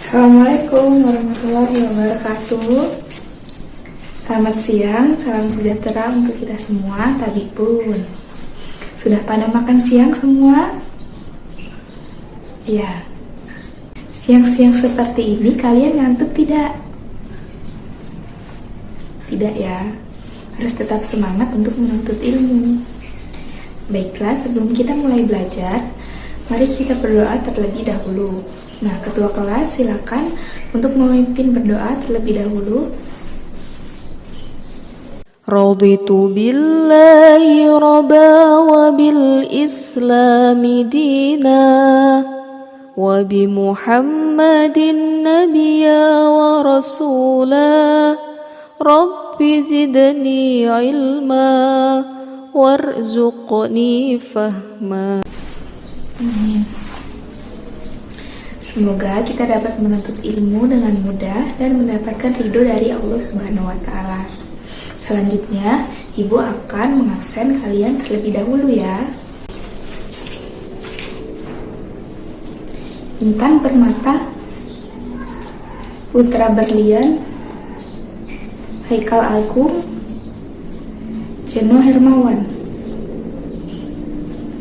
Assalamualaikum warahmatullahi wabarakatuh. Selamat siang, salam sejahtera untuk kita semua. Tadi pun sudah pada makan siang semua? Ya. Siang-siang seperti ini kalian ngantuk tidak? Tidak ya. Harus tetap semangat untuk menuntut ilmu. Baiklah, sebelum kita mulai belajar, mari kita berdoa terlebih dahulu. Nah, ketua kelas silakan untuk memimpin berdoa terlebih dahulu. Raditu billahi rabba wa bil islami dina wa bi Muhammadin nabiyya wa rasula rabbi zidni ilma warzuqni fahma. Amin. Semoga kita dapat menuntut ilmu dengan mudah dan mendapatkan ridho dari Allah Subhanahu wa Ta'ala. Selanjutnya, Ibu akan mengabsen kalian terlebih dahulu ya. Intan Permata, Putra Berlian, Haikal Agung, Jeno Hermawan,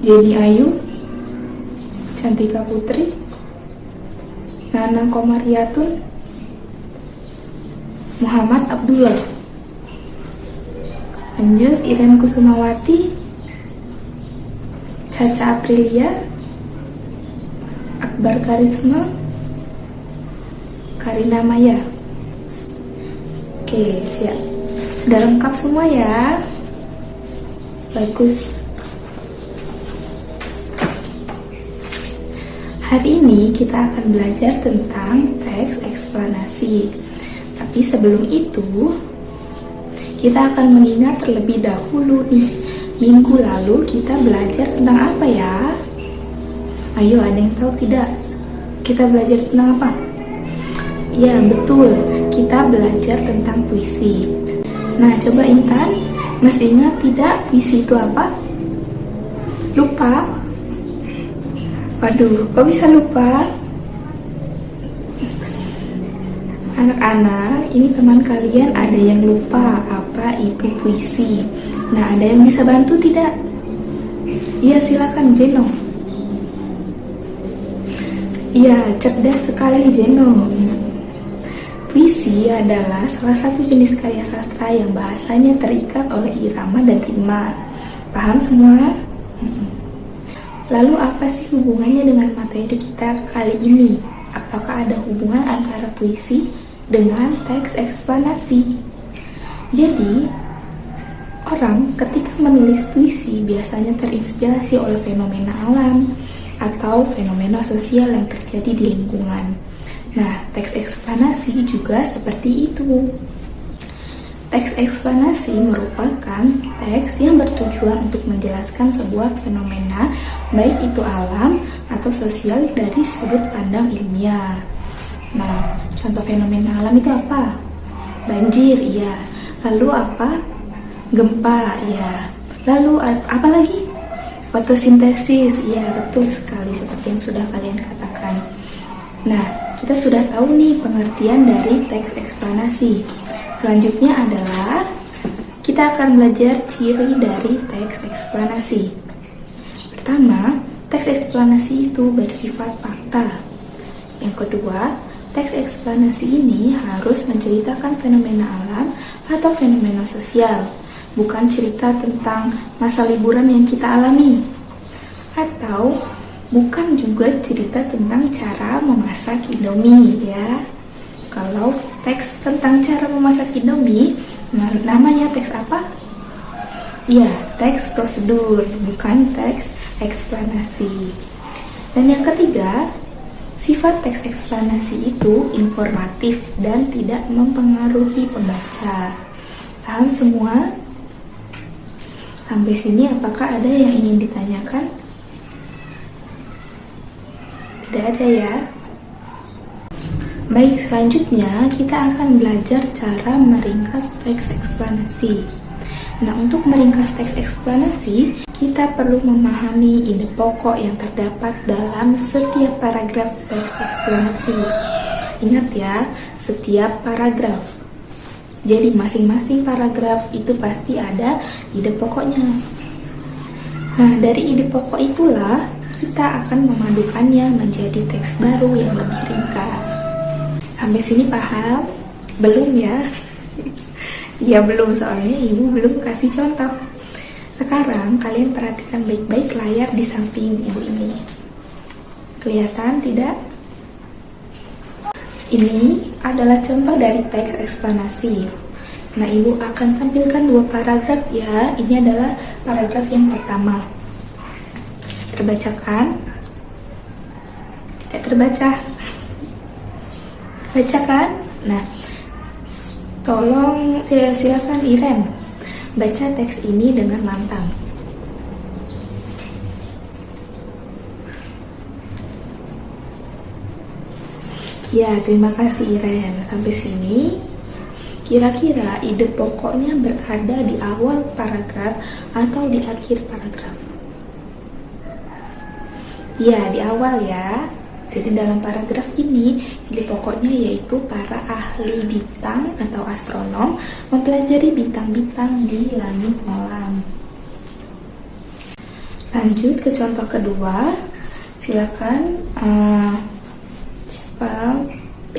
Jenny Ayu, Cantika Putri, Nanang Komariatun, Muhammad Abdullah. Lanjut, Iren Kusumawati, Caca Aprilia, Akbar Karisma, Karina Maya. Oke, siap. Sudah lengkap semua ya? Bagus. Hari ini kita akan belajar tentang teks eksplanasi. Tapi sebelum itu, kita akan mengingat terlebih dahulu nih. Minggu lalu kita belajar tentang apa ya? Ayo, ada yang tahu tidak? Kita belajar tentang apa? Ya, betul. Kita belajar tentang puisi. Nah, coba Intan, masih ingat tidak puisi itu apa? Lupa? Waduh, kok bisa lupa? Anak-anak, ini teman kalian ada yang lupa apa itu puisi. Nah, ada yang bisa bantu tidak? Iya, silakan Jeno. Iya, cerdas sekali Jeno. Puisi adalah salah satu jenis karya sastra yang bahasanya terikat oleh irama dan rima. Paham semua? Lalu apa sih hubungannya dengan materi kita kali ini? Apakah ada hubungan antara puisi dengan teks eksplanasi? Jadi, orang ketika menulis puisi biasanya terinspirasi oleh fenomena alam atau fenomena sosial yang terjadi di lingkungan. Nah, teks eksplanasi juga seperti itu. Teks eksplanasi merupakan teks yang bertujuan untuk menjelaskan sebuah fenomena, baik itu alam atau sosial dari sudut pandang ilmiah. Nah, contoh fenomena alam itu apa? Banjir, ya. Lalu apa? Gempa, ya. Lalu apa lagi? Fotosintesis, ya, betul sekali seperti yang sudah kalian katakan. Nah, kita sudah tahu nih pengertian dari teks eksplanasi. Selanjutnya adalah kita akan belajar ciri dari teks eksplanasi. Pertama, teks eksplanasi itu bersifat fakta. Yang kedua, teks eksplanasi ini harus menceritakan fenomena alam atau fenomena sosial, bukan cerita tentang masa liburan yang kita alami. Atau bukan juga cerita tentang cara memasak Indomie ya. Kalau teks tentang cara memasak Indomie, namanya teks apa? Ya, teks prosedur, bukan teks eksplanasi. Dan yang ketiga, sifat teks eksplanasi itu informatif dan tidak mempengaruhi pembaca. Paham semua? Sampai sini apakah ada yang ingin ditanyakan? Tidak ada ya? Baik, selanjutnya kita akan belajar cara meringkas teks eksplanasi. Nah, untuk meringkas teks eksplanasi, kita perlu memahami ide pokok yang terdapat dalam setiap paragraf teks eksplanasi. Ingat ya, setiap paragraf. Jadi masing-masing paragraf itu pasti ada ide pokoknya. Nah, dari ide pokok itulah kita akan memadukannya menjadi teks baru yang lebih ringkas. Sampai sini paham? Belum ya? Ya belum, soalnya ibu belum kasih contoh. Sekarang kalian perhatikan baik-baik layar di samping ibu ini. Kelihatan tidak? Ini adalah contoh dari teks eksplanasi. Nah, ibu akan tampilkan 2 paragraf ya. Ini adalah paragraf yang pertama. Terbacakan? Tidak terbaca. Bacakan? Nah, tolong silakan Iren baca teks ini dengan lantang. Ya, terima kasih Iren. Sampai sini, kira-kira ide pokoknya berada di awal paragraf atau di akhir paragraf? Ya, di awal ya. Jadi dalam paragraf ini, ide pokoknya yaitu para ahli bintang atau astronom mempelajari bintang-bintang di langit malam. Lanjut ke contoh kedua. Silakan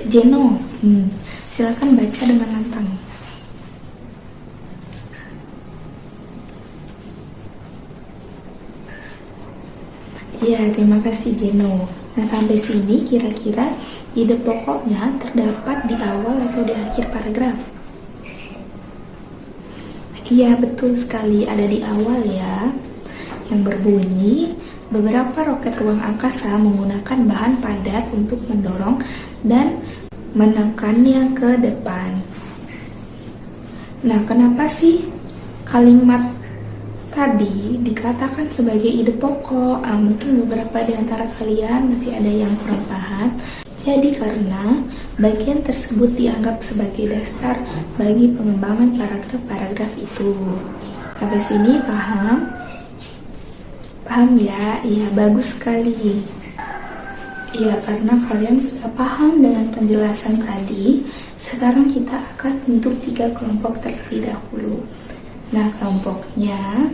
Jeno, silakan baca dengan lantang. Ya, terima kasih Jeno. Nah, sampai sini kira-kira ide pokoknya terdapat di awal atau di akhir paragraf? Iya, betul sekali, ada di awal ya. Yang berbunyi, beberapa roket ruang angkasa menggunakan bahan padat untuk mendorong dan menekannya ke depan. Nah, kenapa sih kalimat tadi dikatakan sebagai ide pokok? Mungkin beberapa di antara kalian masih ada yang kurang paham. Jadi karena bagian tersebut dianggap sebagai dasar bagi pengembangan paragraf-paragraf itu. Sampai sini paham? Paham ya? Iya, bagus sekali. Iya, karena kalian sudah paham dengan penjelasan tadi, sekarang kita akan bentuk 3 kelompok terlebih dahulu. Nah, kelompoknya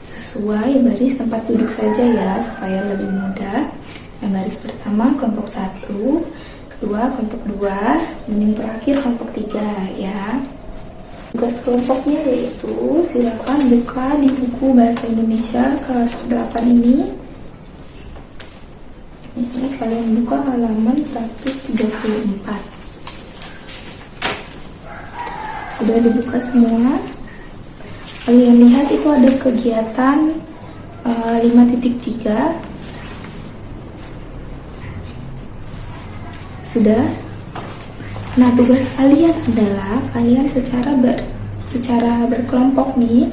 sesuai baris tempat duduk saja ya, supaya lebih mudah. Yang baris pertama kelompok 1, kedua kelompok 2, dan yang terakhir kelompok 3 ya. Tugas kelompoknya yaitu silakan buka di buku Bahasa Indonesia kelas 8 ini. Ini kalian buka halaman 134. Sudah dibuka semua? Kalian lihat itu ada kegiatan 5.3. Sudah? Nah, tugas kalian adalah kalian secara berkelompok nih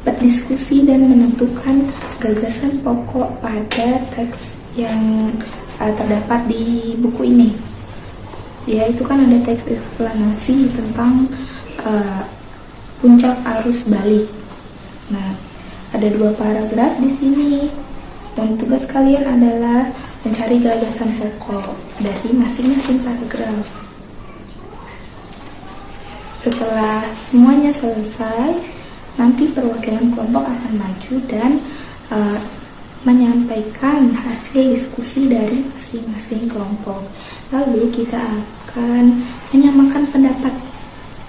berdiskusi dan menentukan gagasan pokok pada teks yang terdapat di buku ini. Ya, itu kan ada teks eksplanasi tentang puncak arus balik. Nah, ada 2 paragraf di sini. Dan tugas kalian adalah mencari gagasan pokok dari masing-masing paragraf. Setelah semuanya selesai, nanti perwakilan kelompok akan maju dan menyampaikan hasil diskusi dari masing-masing kelompok. Lalu kita akan menyamakan pendapat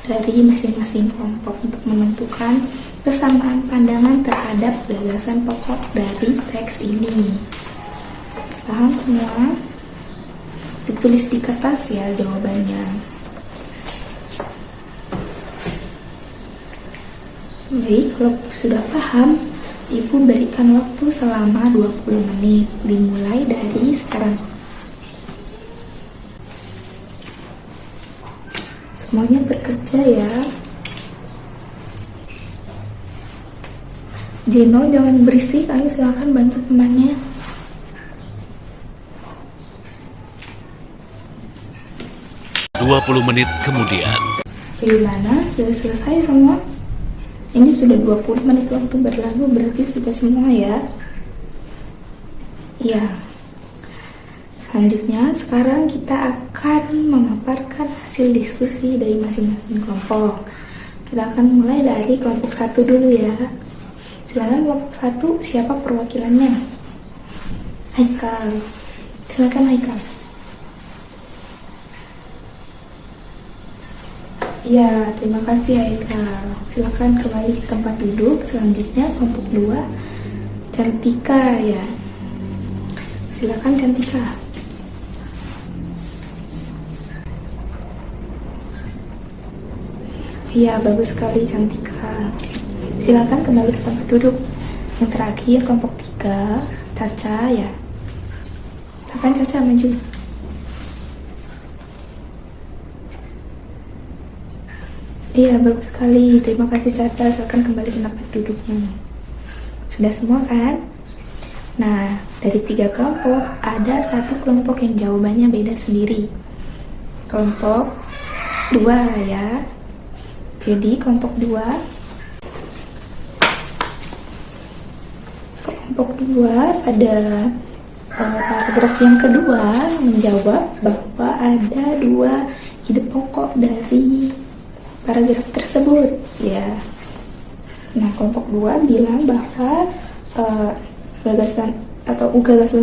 dari masing-masing kelompok untuk menentukan kesamaan pandangan terhadap gagasan pokok dari teks ini. Paham semua? Ditulis di kertas ya jawabannya. Baik, kalau sudah paham, Ibu berikan waktu selama 20 menit, dimulai dari sekarang. Semuanya bekerja ya. Jeno jangan berisik, ayo silakan bantu temannya. menit kemudian. Gimana? Sudah selesai semua? Ini sudah 20 menit waktu berlalu, berarti sudah semua ya. Iya. selanjutnya sekarang kita akan memaparkan hasil diskusi dari masing-masing kelompok. Kita akan mulai dari kelompok 1 dulu ya. Silakan kelompok 1, siapa perwakilannya? Haikal. Silakan Haikal. Ya, terima kasih Haikal. Silakan kembali ke tempat duduk. Selanjutnya kelompok 2, Cantika ya. Silakan Cantika. Iya, bagus sekali Cantika. Silakan kembali ke tempat duduk. Yang terakhir kelompok 3, Caca ya. Silakan Caca maju. Iya, bagus sekali. Terima kasih Caca. Silakan kembali ke tempat duduknya. Sudah semua kan? Nah, dari 3 kelompok ada 1 kelompok yang jawabannya beda sendiri. Kelompok 2 ya. Jadi kelompok 2 pada paragraf yang kedua menjawab bahwa ada 2 ide pokok dari paragraf tersebut ya. Nah, kelompok 2 bilang bahwa gagasan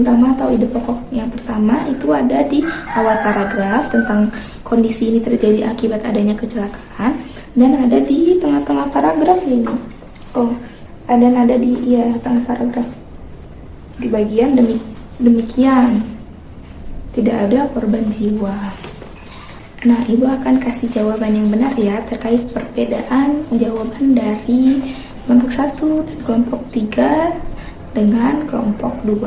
utama atau ide pokok yang pertama itu ada di awal paragraf tentang kondisi ini terjadi akibat adanya kecelakaan, dan ada di tengah-tengah paragraf ini. Ada di tengah paragraf di bagian demikian tidak ada korban jiwa. Nah, Ibu akan kasih jawaban yang benar ya terkait perbedaan jawaban dari kelompok 1 dan kelompok 3 dengan kelompok 2.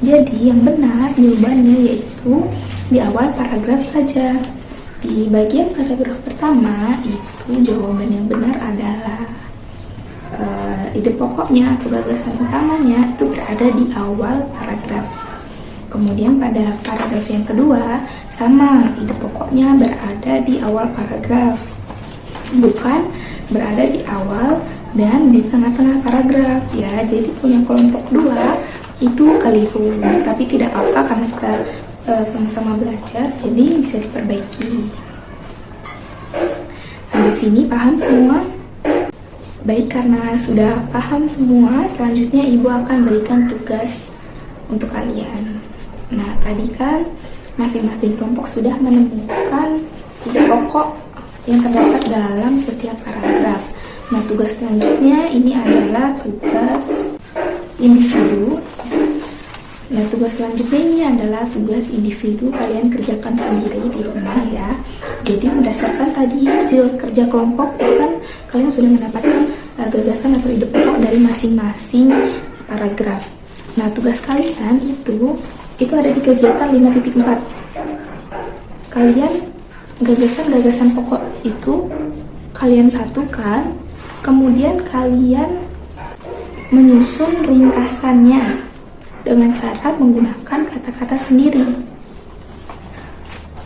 Jadi yang benar jawabannya yaitu di awal paragraf saja. Di bagian paragraf pertama itu jawaban yang benar adalah ide pokoknya atau gagasan utamanya itu berada di awal paragraf. Kemudian pada paragraf yang kedua sama, ide pokoknya berada di awal paragraf, bukan berada di awal dan di tengah-tengah paragraf ya. Jadi punya kelompok 2 itu keliru, tapi tidak apa karena kita sama-sama belajar, jadi bisa diperbaiki. Sampai sini paham semua? Baik, karena sudah paham semua, selanjutnya Ibu akan berikan tugas untuk kalian. Nah, tadi kan masing-masing kelompok sudah menemukan ide pokok yang terdapat dalam setiap paragraf. Nah, tugas selanjutnya ini adalah tugas individu. Nah, tugas selanjutnya ini adalah tugas individu, kalian kerjakan sendiri di rumah ya. Jadi berdasarkan tadi hasil kerja kelompok itu kan kalian sudah mendapatkan gagasan atau ide pokok dari masing-masing paragraf. Nah, tugas kalian itu ada di kegiatan 5.4. Kalian gagasan-gagasan pokok itu kalian satukan, kemudian kalian menyusun ringkasannya dengan cara menggunakan kata-kata sendiri.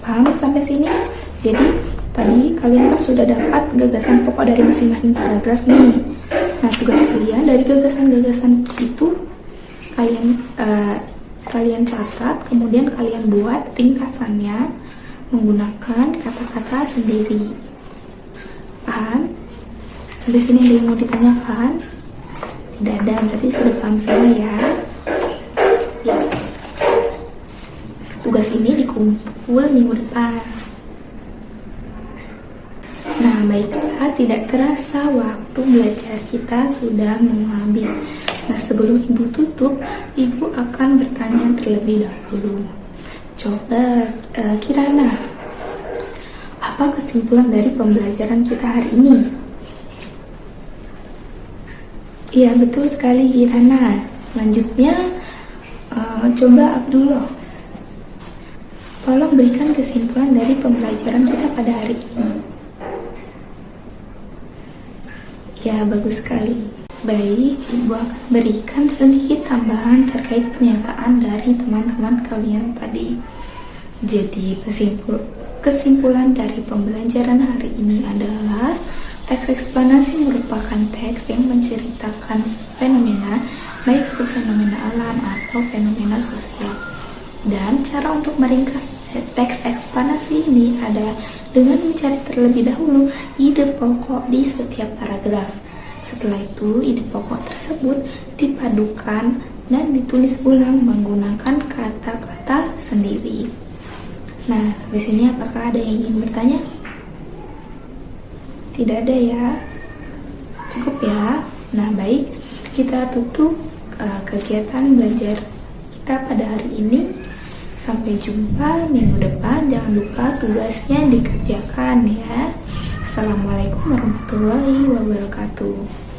Paham sampai sini? Jadi tadi kalian kan sudah dapat gagasan pokok dari masing-masing paragraf nih. Nah, tugas kalian dari gagasan-gagasan itu kalian catat, kemudian kalian buat ringkasannya menggunakan kata-kata sendiri. Paham? Sampai sini ada yang mau ditanyakan? Tidak ada, berarti sudah paham semua ya. Ya. Tugas ini dikumpul minggu depan. Nah, baiklah, tidak terasa waktu belajar kita sudah mau habis. Nah, sebelum Ibu tutup, Ibu akan bertanya terlebih dahulu. Coba Kirana, apa kesimpulan dari pembelajaran kita hari ini? Iya, betul sekali Kirana. Selanjutnya, coba Abdullah, tolong berikan kesimpulan dari pembelajaran kita pada hari ini. Ya, bagus sekali. Baik, Ibu akan berikan sedikit tambahan terkait pernyataan dari teman-teman kalian tadi. Jadi, kesimpulan dari pembelajaran hari ini adalah teks eksplanasi merupakan teks yang menceritakan fenomena, baik itu fenomena alam atau fenomena sosial. Dan cara untuk meringkas teks eksplanasi ini ada dengan mencari terlebih dahulu ide pokok di setiap paragraf. Setelah itu, ide pokok tersebut dipadukan dan ditulis ulang menggunakan kata-kata sendiri. Nah, sampai sini apakah ada yang ingin bertanya? Tidak ada ya? Cukup ya? Nah, baik, kita tutup kegiatan belajar kita pada hari ini. Sampai jumpa minggu depan. Jangan lupa tugasnya dikerjakan ya. Assalamualaikum warahmatullahi wabarakatuh.